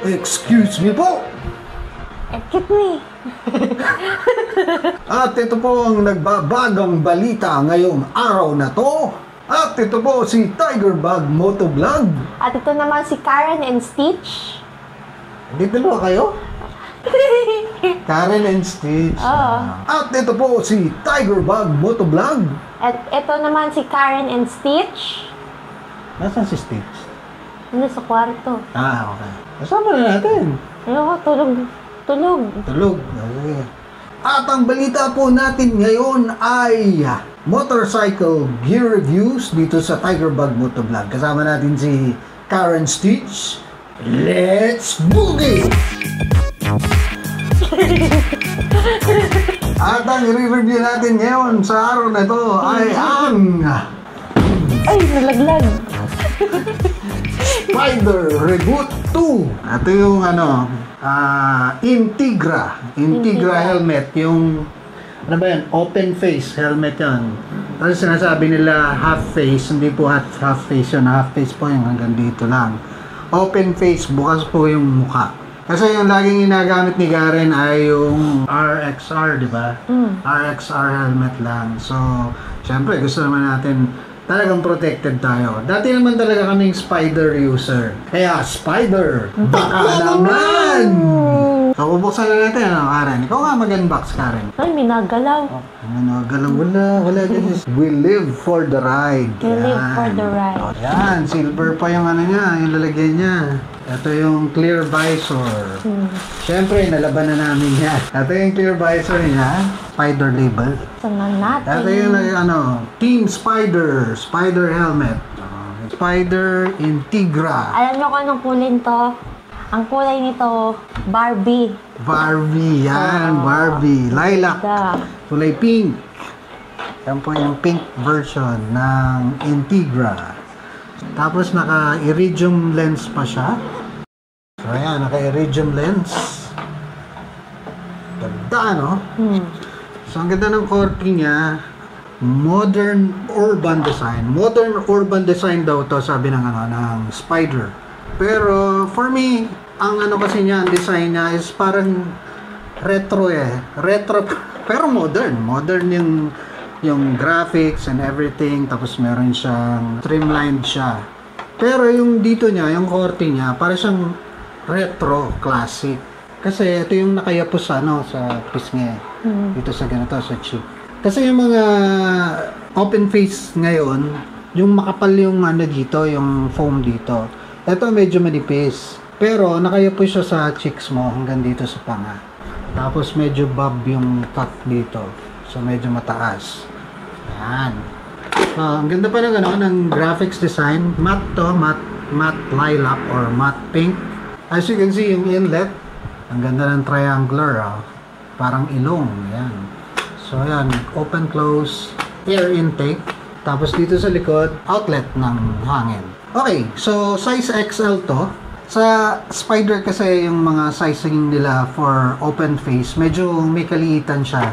Excuse me po! Excuse me. At ito po ang nagbabagang balita ngayong araw na to. At ito po si Tiger Bug Motovlog. At ito naman si Karen and Stitch. Dito ba kayo? Karen and Stitch. Oo. At ito po si Tiger Bug Motovlog. At ito naman si Karen and Stitch. Nasaan si Stitch? Ano sa kwarto? Okay. Kasama na natin. Ayoko, tulog. Tulog. Okay. At ang balita po natin ngayon ay motorcycle gear reviews dito sa Tiger Bug Motovlog. Kasama natin si Karen Stitch. Let's boogie! At ang i-review natin ngayon sa araw na to ay ang Ay, nalaglag. Spider Reboot 2. Ito yung Integra helmet. Yung ano ba yan? Open face helmet yan. Tapos sinasabi nila half face. Hindi po half face yun. Half face po yung hanggang dito lang. Open face, bukas po yung mukha. Kasi yung laging ginagamit ni Karen ay yung RXR, di ba? RXR helmet lang. So, syempre gusto naman natin talagang protected tayo. Dati naman talaga kaming Spider user. Kaya Spider, baka naman! So, bubuksan na natin, Karen? Ikaw nga mag-unbox, Karen. Ay, may nagalaw. Nagalaw. Wala guys. We live for the ride. We live for the ride. Yan, silver pa yung niya, yung lalagyan niya. Ito yung clear visor. Siyempre, nalaban na namin yan. Ito yung clear visor niya. Spider label. Sanan natin. Ito yung Team Spider. Spider helmet. Spider Integra. Alam niyo kung anong kulay nito? Ang kulay nito, Barbie. Barbie, yan. Barbie. Lilac. Kulay pink. Yan po yung pink version ng Integra. Tapos naka-iridium lens pa siya. So ayan, naka-iridium lens. Ganda, no? So ang ganda ng korte niya, modern urban design. Modern urban design daw to, sabi ng ng Spider. Pero for me, ang kasi niya, ang design niya is parang retro retro pero modern. Modern yung graphics and everything, tapos meron siyang streamlined siya. Pero yung dito niya, yung korte niya, para siyang retro classic. Kasi ito yung nakayapos sa pisngi. Dito sa ganito, sa cheek. Kasi yung mga open face ngayon, yung makapal yung dito, yung foam dito. Ito medyo manipis. Pero nakayapos siya sa cheeks mo hanggang dito sa panga. Tapos medyo bob yung cut dito. So medyo mataas. Ayan. Ang ganda pa ng graphics design. Matte to, matte lilac or matte pink. As you can see, yung inlet, ang ganda ng triangular. Parang ilong. Ayan. So ayan, open close, air intake. Tapos dito sa likod, outlet ng hangin. Okay, so size XL to. Sa Spider kasi yung mga sizing nila for open face, medyo may kaliitan siya.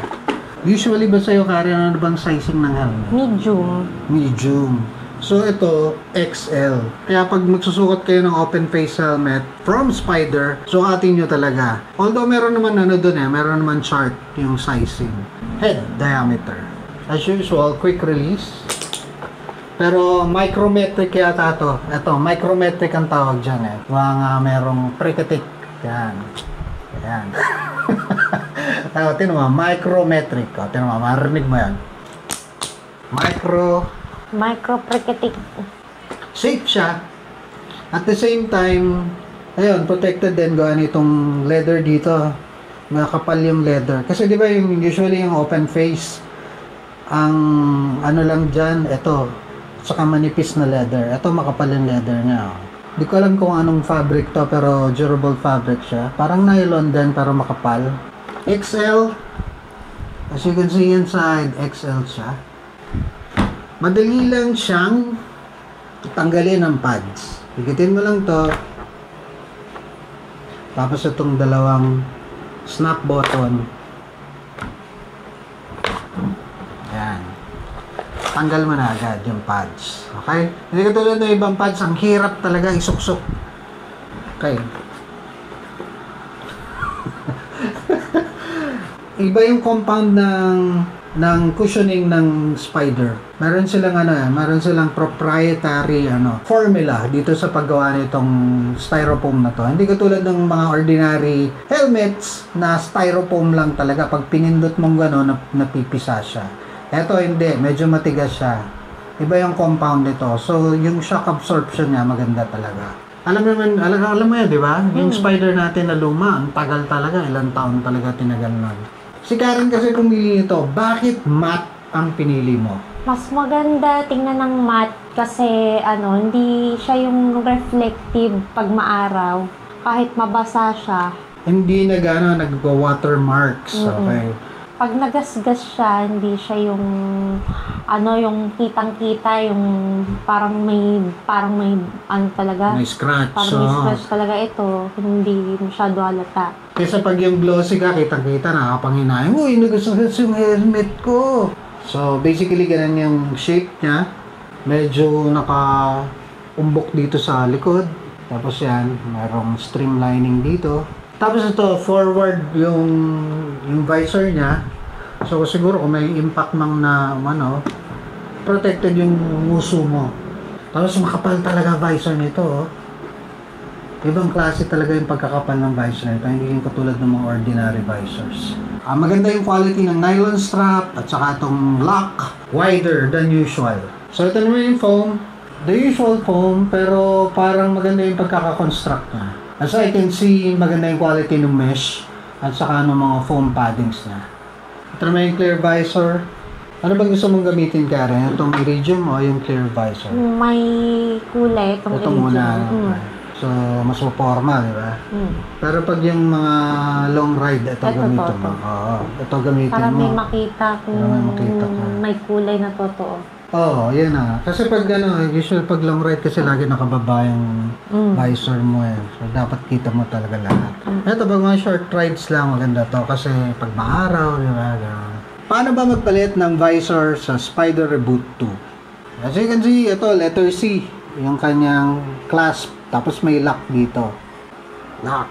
Usually ba sa'yo, Karen, ano bang sizing ng helmet? Medium. So ito, XL. Kaya pag magsusukat kayo ng open face helmet from Spider, sukatin nyo talaga. Although meron naman meron naman chart yung sizing. Head diameter. As usual, quick release. Pero micrometric yata to. Ito, micrometric ang tawag dyan Mga merong priketik. Yan. Tinan mo, micrometric. Tinan mo, marinig mo yan. Micro-priketik. Safe siya. At the same time, ayun, protected din gawa nitong leather dito. Makapal yung leather. Kasi di ba usually yung open face, ang lang dyan, ito, saka manipis na leather. Ito makapal yung leather niya. Di ko alam kung anong fabric to, pero durable fabric siya. Parang nylon din, pero makapal. XL. As you can see inside, XL siya. Madali lang siyang tanggalin ng pads. Higitin mo lang to. Tapos itong dalawang snap button. Ayan. Tanggal mo na agad yung pads. Okay? Hindi ka tulad ng ibang pads, ang hirap talaga isuksok. Okay. Iba yung compound ng cushioning ng Spider. Meron silang meron silang proprietary formula dito sa paggawa nitong styrofoam na to. Hindi katulad ng mga ordinary helmets na styrofoam lang talaga. Pag pinindot mong gano'n, napipisa siya. Eto hindi, medyo matigas siya. Iba yung compound nito. So, yung shock absorption niya maganda talaga. Alam mo yan, di ba? Yung Spider natin na luma, ang tagal talaga. Ilang taon talaga tinagal nun. Si Karen kasi pumili nito. Bakit matte ang pinili mo? Mas maganda tingnan ng matte kasi hindi siya yung reflective pag maaraw. Kahit mabasa siya. Hindi nagwa-watermarks. Okay. Pag nagasgas siya, hindi siya yung yung kitang-kita, yung parang may talaga. May scratch. Parang may scratch talaga ito. Hindi masyado halata. Kaysa pag yung glossy ka, kitang-kita, nakapanghinayang, uy, nagasgas yung helmet ko. So, basically, ganun yung shape niya. Medyo naka-umbok dito sa likod. Tapos yan, mayroong streamlining dito. Tapos ito, forward yung visor niya. So, siguro kung may impact mang na, protected yung nguso mo. Tapos makapal talaga visor nito, oh. Ibang klase talaga yung pagkakapal ng visor nito. Hindi yung katulad ng mga ordinary visors. Maganda yung quality ng nylon strap at saka itong lock wider than usual. So, ito naman yung foam. The usual foam, pero parang maganda yung pagkakakonstruct niya. As I can see, maganda yung quality ng mesh at saka ng mga foam paddings niya. Ito naman yung clear visor. Ano bang gusto mong gamitin, Karen? Itong iridium o yung clear visor? May kulay itong ito iridium. Muna. So, mas formal, di ba? Pero pag yung mga long ride, ito gamitin mo. Oo, ito gamitin para mo. May makita kung may kulay na totoo. Oo, yan na. Kasi pag usual pag long ride kasi lagi nakababa yung visor mo eh. So, dapat kita mo talaga lahat. Ito, pag mga short rides lang, maganda to. Kasi pag maaraw, di ba? Paano ba magpalit ng visor sa Spider Reboot 2? As you can see, ito, letter C. Yung kanyang clasp. Tapos may lock dito. Lock.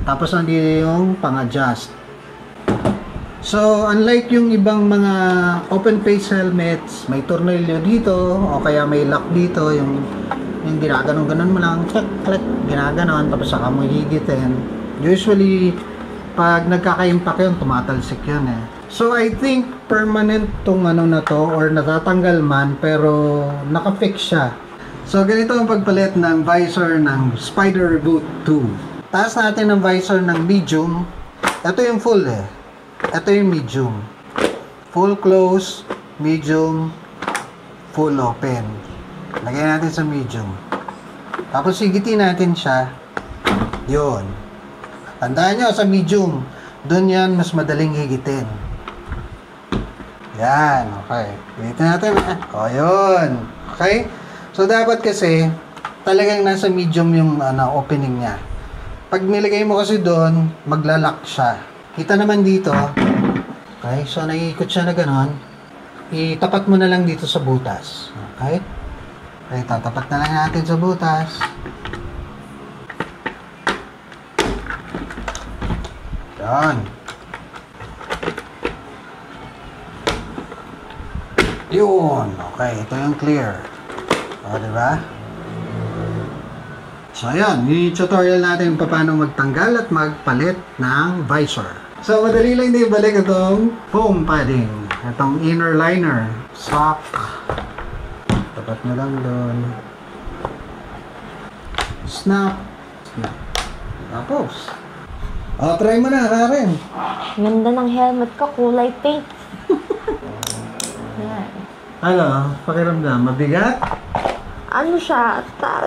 Tapos nandito yung pang-adjust. So, unlike yung ibang mga open face helmets, may tornilyo dito o kaya may lock dito, yung ginaganon-ganon mo lang, click, ginaganon, tapos saka mo higitin. Usually, pag nagkaka-impact yun, tumatalsik yun eh. So, I think permanent tong na to or natatanggal man, pero naka-fix siya. So, ganito ang pagpalit ng visor ng Spider Reboot 2. Taas natin ang visor ng medium. Ito yung full eh. Ito yung medium. Full close, medium, full open. Lagyan natin sa medium. Tapos higitin natin siya. Yun. Tandaan nyo sa medium. Doon yan mas madaling higitin. Yan. Okay. Higitin natin. O, yun. Okay. So, dapat kasi, talagang nasa medium yung opening niya. Pag nilagay mo kasi doon, maglalak siya. Kita naman dito. Okay, so naiikot siya na gano'n. Itapat mo na lang dito sa butas. Okay? Okay, tatapat na lang natin sa butas. Yan. Yun. Okay, ito yung clear. O, diba? So, ayan. Yung tutorial natin kung paano magtanggal at magpalit ng visor. So, madali lang din balik itong foam padding. Itong inner liner. Sock. Tapat na lang doon. Snap. Snap. Tapos. O, try mo na, Karen. Ganda ng helmet ko, kulay pink. Yan. Ano? Pakiramdam. Mabigat? Ano siya,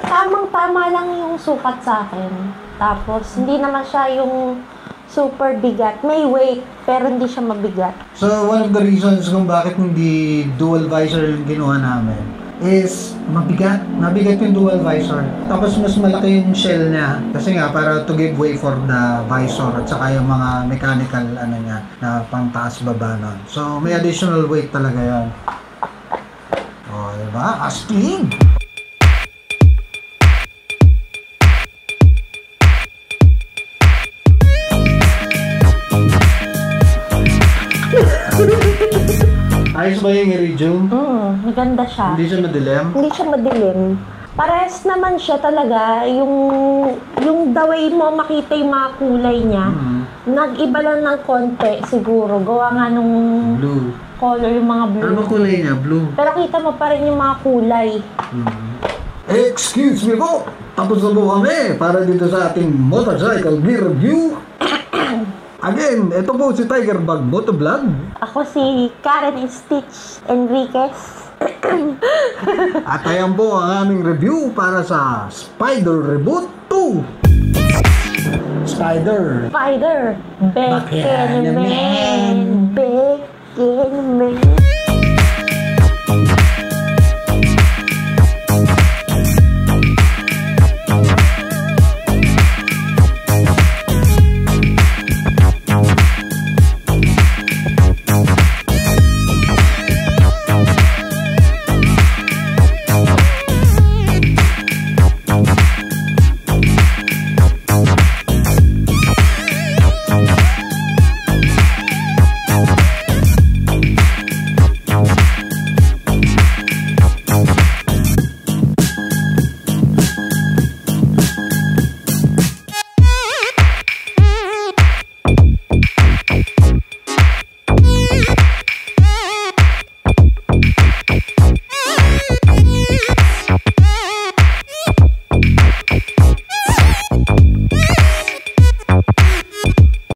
tamang-tama lang yung sukat sa akin. Tapos, hindi naman siya yung super bigat. May weight, pero hindi siya mabigat. So, one of the reasons kung bakit hindi dual visor yung ginawa namin is mabigat. Mabigat yung dual visor. Tapos, mas malaki yung shell niya. Kasi nga, para to give way for the visor at saka yung mga mechanical niya, na pang taas-baba nun. So, may additional weight talaga yan. O, diba? Astig! Ayos ba yung iridium? Maganda siya. Hindi siya madilim? Hindi siya madilim. Parehas naman siya talaga, yung the way mo makita yung mga kulay niya, nag-iba lang ng konti siguro. Gawa nga nung Blue. color yung mga blue. Ano ba kulay niya? Blue. Pero kita mo pa rin yung mga kulay. Excuse me po! Tapos na po kami para dito sa ating motorcycle gear review. Again, ito po si Tiger Bag Motovlog. Ako si Karen Stitch Enriquez. At ayan po ang aming review para sa Spider Reboot 2. Spider. Spider. Back Bekenemen. in the Bekenemen.